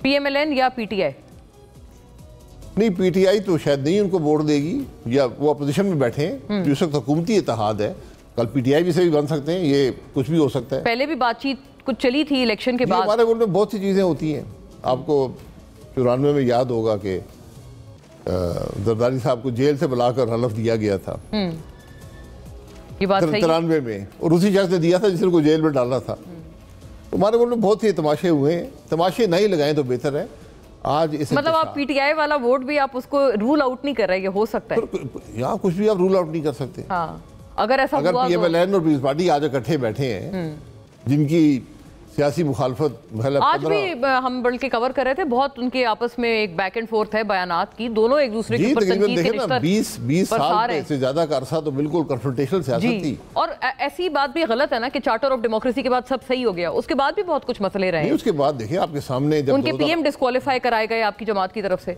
PMLN या PTI? नहीं, PTI तो शायद नहीं उनको वोट देगी, या वो अपोजिशन में बैठे हैं, जो इस वक्त हुकूमती इत्तेहाद है। कल PTI भी से भी बन सकते हैं, ये कुछ भी हो सकता है। पहले भी बातचीत कुछ चली थी इलेक्शन के बाद। हमारे मुल्क में बहुत सी चीज़ें होती हैं। आपको 94 में याद होगा कि जरदारी साहब को जेल से बुलाकर हलफ दिया गया था, ये बात सही है। 93 में, और उसी शख्स ने दिया था जिसने को जेल में डालना था। हमारे मुल्क में बहुत से तमाशे हुए हैं, तमाशे नहीं लगाएं तो बेहतर है। आज इस मतलब आप PTI वाला वोट भी आप उसको रूल आउट नहीं कर रहे, ये हो सकता है? यहाँ कुछ भी आप रूल आउट नहीं कर सकते। हाँ, अगर PMLN और पीपल्स पार्टी आज इकट्ठे बैठे हैं, जिनकी सियासी मुखालफत आज भी हम बल्कि कवर कर रहे थे, बहुत उनके आपस में एक बैक एंड फोर्थ है बयानात की, दोनों एक दूसरे के ऊपर तनकीद के रिश्ते 20 साल से ज्यादा का अरसा तो बिल्कुल कन्फ्रंटेशनल सियासत थी। और ऐसी बात भी गलत है ना कि चार्टर ऑफ डेमोक्रेसी के बाद सब सही हो गया, उसके बाद भी बहुत कुछ मसले रहे। उसके बाद देखिए आपके सामने जब उनके PM डिस्क्वालीफाई कराए गए आपकी जमात की तरफ से।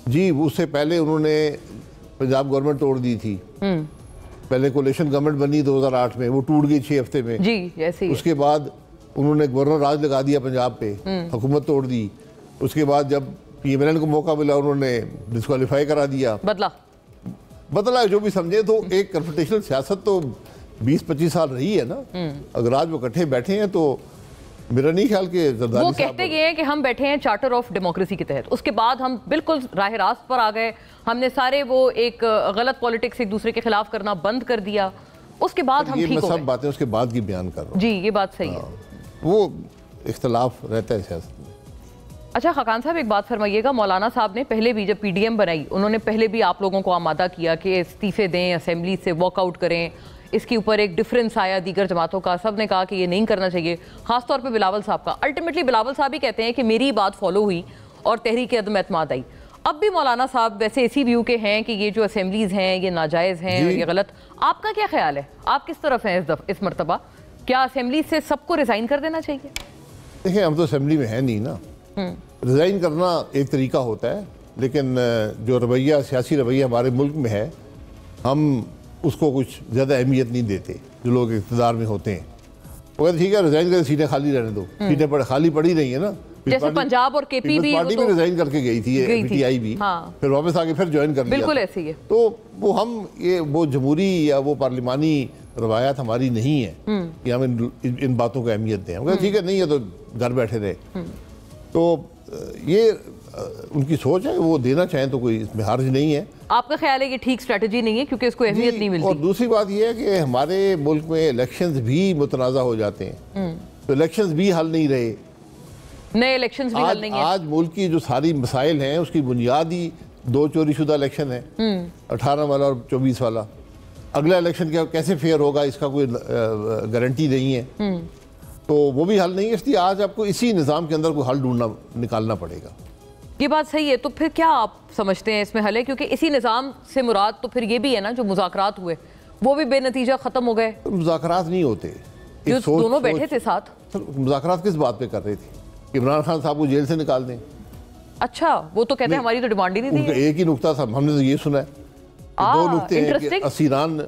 जी, उससे पहले उन्होंने पंजाब गवर्नमेंट तोड़ दी थी। पहले कोलिशन गवर्नमेंट बनी 2008 में, वो टूट गई 6 हफ्ते में। जी, ऐसे उसके बाद उन्होंने गवर्नर राज लगा दिया पंजाब पे, हुकूमत तोड़ दी। उसके बाद जब PMLN को मौका मिला उन्होंने डिस्क्वालीफाई करा दिया, बदला जो भी समझे। तो एक कन्फ्रंटेशनल सियासत तो 20-25 साल रही है ना। अगर आज वो इकट्ठे बैठे हैं तो मेरा नहीं ख्याल कि जरदारी वो कहते ये हैं कि हम बैठे हैं चार्टर ऑफ डेमोक्रेसी के तहत, उसके बाद हम बिल्कुल राह रास्त पर आ गए, हमने सारे वो एक गलत पॉलिटिक्स एक दूसरे के खिलाफ करना बंद कर दिया, उसके बाद हम ठीक हो गए। सब बातें उसके बाद की बयान कर रहा हूं। जी, ये बात सही है। वो इख्तलाफ रहता है सियासत में। अच्छा खाकान साहब, एक बात फरमाइएगा, मौलाना साहब ने पहले भी जब PDM बनाई, उन्होंने पहले भी आप लोगों को आमादा किया कि इस्तीफे दें, असेंबली से वॉकआउट करें। इसके ऊपर एक डिफरेंस आया दीगर जमातों का, सब ने कहा कि ये नहीं करना चाहिए, खासतौर पे बिलावल साहब का। अल्टीमेटली बिलावल साहब ही कहते हैं कि मेरी बात फॉलो हुई और तहरीक अदम एतमाद आई। अब भी मौलाना साहब वैसे इसी व्यू के हैं कि ये जो असेंबलीज हैं ये नाजायज़ हैं और ये गलत। आपका क्या ख्याल है, आप किस तरफ हैं इस मरतबा? क्या असेंबली से सबको रिज़ाइन कर देना चाहिए? देखिए, हम तो असेंबली में है नहीं ना। रिज़ाइन करना एक तरीका होता है, लेकिन जो रवैया, सियासी रवैया हमारे मुल्क में है, हम उसको कुछ ज़्यादा अहमियत नहीं देते। जो लोग इक़्तिदार में होते हैं वो कहते ठीक है रिज़ाइन करके सीटें खाली रहने दो। सीटें खाली पड़ी रही है ना, जैसे पंजाब और KP भी पार्टी भी रिज़ाइन करके गई थी, PTI भी, फिर वापस आके फिर ज्वाइन कर लिया। बिल्कुल ऐसे ही है। तो वो हम ये वो जमहूरी या वो पार्लिमानी रवायात हमारी नहीं है कि हम इन बातों को अहमियत दें। हम कहते ठीक है, नहीं है तो घर बैठे रहे। तो ये उनकी सोच है, वो देना चाहें तो कोई इसमें हर्ज नहीं है। आपका ख्याल है कि ठीक स्ट्रेटजी नहीं है क्योंकि इसको अहमियत नहीं मिलती? और दूसरी बात यह है कि हमारे मुल्क में इलेक्शंस भी मुतनाज़ा हो जाते हैं, तो इलेक्शंस भी हल नहीं रहे, नए इलेक्शंस भी हल नहीं है। आज मुल्क की जो सारी मसाइल हैं उसकी बुनियाद ही 2 चोरीशुदा इलेक्शन है, 18 वाला और 24 वाला। अगला इलेक्शन क्या कैसे फेयर होगा इसका कोई गारंटी नहीं है, तो वो भी हल नहीं है। इसलिए आज आपको इसी निज़ाम के अंदर कोई हल निकालना पड़ेगा। ये बात सही है। तो फिर क्या आप समझते हैं इसमें हल है? क्योंकि इसी निज़ाम से मुराद तो फिर ये भी है ना, जो मुज़ाकरात हुए वो भी बेनतीजा ख़त्म हो गए। मुज़ाकरात नहीं होते, दोनों बैठे थे साथ। मुज़ाकरात किस बात पे कर रहे थे? इमरान खान साहब को जेल से निकाल दें। अच्छा, वो तो कहते हैं हमारी तो डिमांड ही नहीं थी। एक ही नुकता था, हमने तो ये सुना है 2 नुकते हैं कि असीरान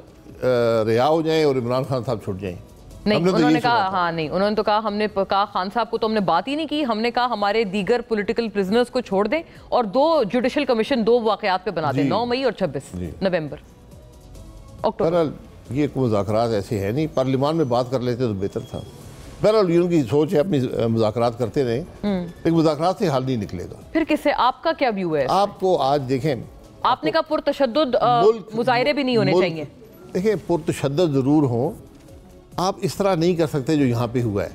रिहा हो जाएं और इमरान खान साहब छुट जाएं। नहीं, उन्होंने कहा हाँ नहीं, उन्होंने तो कहा, हमने कहा खान साहब को तो हमने बात ही नहीं की, हमने कहा हमारे दीगर पॉलिटिकल प्रिजनर्स को छोड़ दें और 2 जुडिशल कमीशन 2 वाकयात पे बना दें, 9 मई और 26 नवंबर अक्टूबर। ये मुज़ाकरात ऐसे है नहीं, पार्लियामान में बात कर लेते तो बेहतर था। बहरहाल उनकी सोच है, अपनी मुज़ाकरात करते रहे, लेकिन मुज़ाकरात से हल नहीं निकलेगा। फिर किससे? आपका क्या व्यू है? आपको आज देखें, आपने कहा पुरतशद्दुद मुजाहिरे भी नहीं होने चाहिए। देखिए, पुरतशद्दुद ज़रूर हो, आप इस तरह नहीं कर सकते जो यहाँ पे हुआ है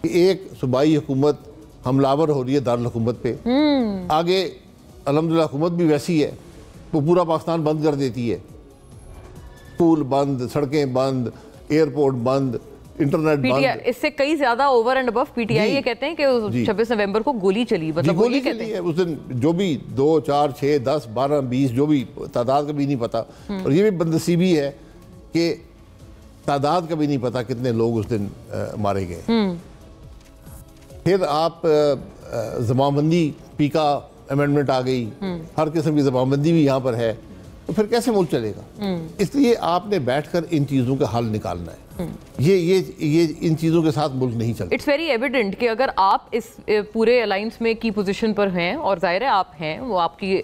कि एक सूबाई हुकूमत हमलावर हो रही है दारुल हुकूमत पे, आगे अल्हम्दुलिल्लाह हुकूमत भी वैसी है, वो पूरा पाकिस्तान बंद कर देती है, स्कूल बंद, सड़कें बंद, एयरपोर्ट बंद, इंटरनेट बंद। इससे कई ज्यादा ओवर एंड अबव PTI ये कहते हैं कि 26 नवंबर को गोली चली, मतलब गोली चली है उस दिन, जो भी 2, 4, 6, 10, 12, 20 जो भी तादाद का भी नहीं पता, और ये भी बदनसीबी है कि तादाद का भी नहीं पता कितने लोग उस दिन मारे गए। फिर आप जमाबंदी, पीका अमेंडमेंट आ गई, हर किस्म की जमाबंदी भी यहाँ पर है, तो फिर कैसे मुल्क चलेगा? इसलिए आपने बैठकर इन चीज़ों का हल निकालना है। ये इन चीज़ों के साथ मुल्क नहीं चलता। इट्स वेरी एविडेंट कि अगर आप इस पूरे अलायंस में की पोजीशन पर हैं और जाहिर है आप हैं, वो आपकी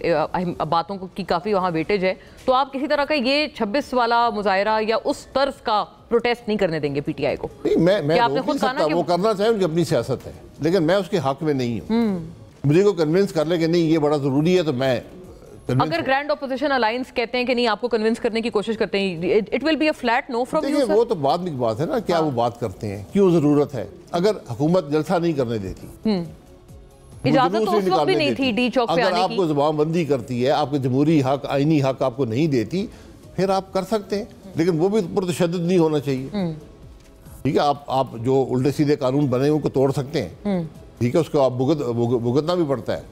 बातों की काफ़ी वहाँ वेटेज है, तो आप किसी तरह का ये 26 वाला मुजाहरा या उस तर्ज का प्रोटेस्ट नहीं करने देंगे पीटीआई को। नहीं, मैं रोक नहीं सकता, वो करना चाहे, उनकी अपनी सियासत है, लेकिन मैं उसके हक में नहीं हूँ। मुझे को कन्विंस कर ले कि नहीं ये बड़ा ज़रूरी है, तो मैं अगर ग्रैंड ऑपोजिशन अलायंस कहते हैं कि नहीं, आपको कन्विंस करने की कोशिश करते हैं, it will be a flat know from you. वो तो बाद की बात है ना, क्या वो बात करते हैं, क्यों जरूरत है? अगर हुकूमत जलसा नहीं करने देती, इजाजत तो उस वक्त भी नहीं थी डी चौक पे आने की। आपको जबानबंदी करती है, आपके जमहूरी हक, आईनी हक आपको नहीं देती, फिर आप कर सकते हैं, लेकिन वो भी पुरतशद्दुद नहीं होना चाहिए। ठीक है, आप जो उल्टे सीधे कानून बने उनको तोड़ सकते हैं, ठीक है, उसको आप भुगतना भी पड़ता है,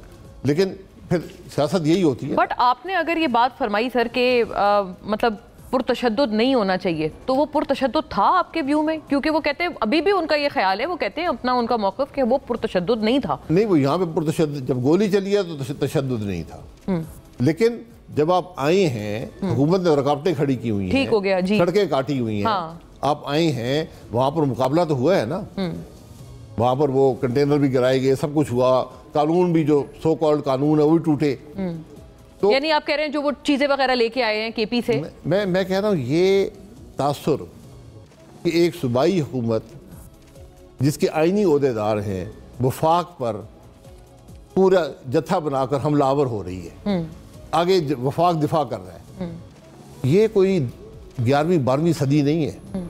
लेकिन फिर सियासत यही होती है। बट आपने अगर ये बात फरमाई सर कि मतलब पुरतशद्दुद नहीं होना चाहिए, तो वो पुरतशद्दुद था आपके व्यू में? क्योंकि वो कहते हैं, अभी भी उनका ये ख्याल है, वो कहते हैं अपना उनका मौक़िफ़ कि वो पुरतशद्दुद नहीं था। नहीं, वो यहाँ पे पुरतशद्दुद, जब गोली चली है तो तशद्दुद नहीं था, लेकिन जब आप आए हैं, हुकूमत ने रुकावटें खड़ी की हुई हैं, ठीक हो गया जी, सड़कें काटी हुई हैं, हाँ। आप आए हैं, वहाँ पर मुकाबला तो हुआ है ना, वहाँ पर वो कंटेनर भी गिराए गए, सब कुछ हुआ, कानून भी जो सो कॉल्ड कानून है वो भी टूटे। तो यानी आप कह रहे हैं जो वो चीजें वगैरह लेके आए हैं केपी से? मैं कह रहा हूँ ये तासुर कि एक सूबाई हुकूमत जिसके आईनी ओहदेदार हैं, वफाक पर पूरा जत्था बनाकर हमलावर हो रही है, आगे वफाक दिफा कर रहा है। ये कोई 11वीं 12वीं सदी नहीं है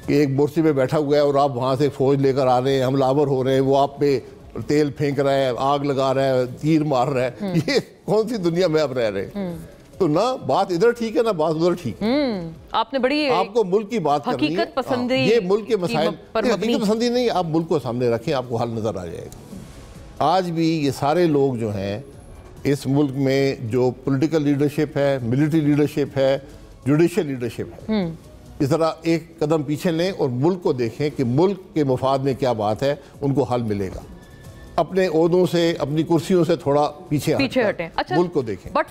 कि एक मोर्चे पे बैठा हुआ है और आप वहाँ से फौज लेकर आ रहे हैं, हमलावर हो रहे हैं, वो आप पे तेल फेंक रहा है, आग लगा रहा है, तीर मार रहा है। ये कौन सी दुनिया में आप रह रहे हैं? तो ना बात इधर ठीक है ना बात उधर ठीक है। आपने बड़ी आपको मुल्क की बात करनी है, हकीकत पसंदी, ये मुल्क के मसाइल पर हकीकत पसंदी नहीं, आप मुल्क को सामने रखें, आपको हल नजर आ जाएगा। आज भी ये सारे लोग जो हैं इस मुल्क में, जो पॉलिटिकल लीडरशिप है, मिलिट्री लीडरशिप है, जुडिशियल लीडरशिप है, इस तरह एक कदम पीछे लें और मुल्क को देखें कि मुल्क के मफाद में क्या बात है, उनको हल मिलेगा। अपने ओहदों से, अपनी कुर्सियों से थोड़ा पीछे हटें। अच्छा, मुल्क को देखें। बट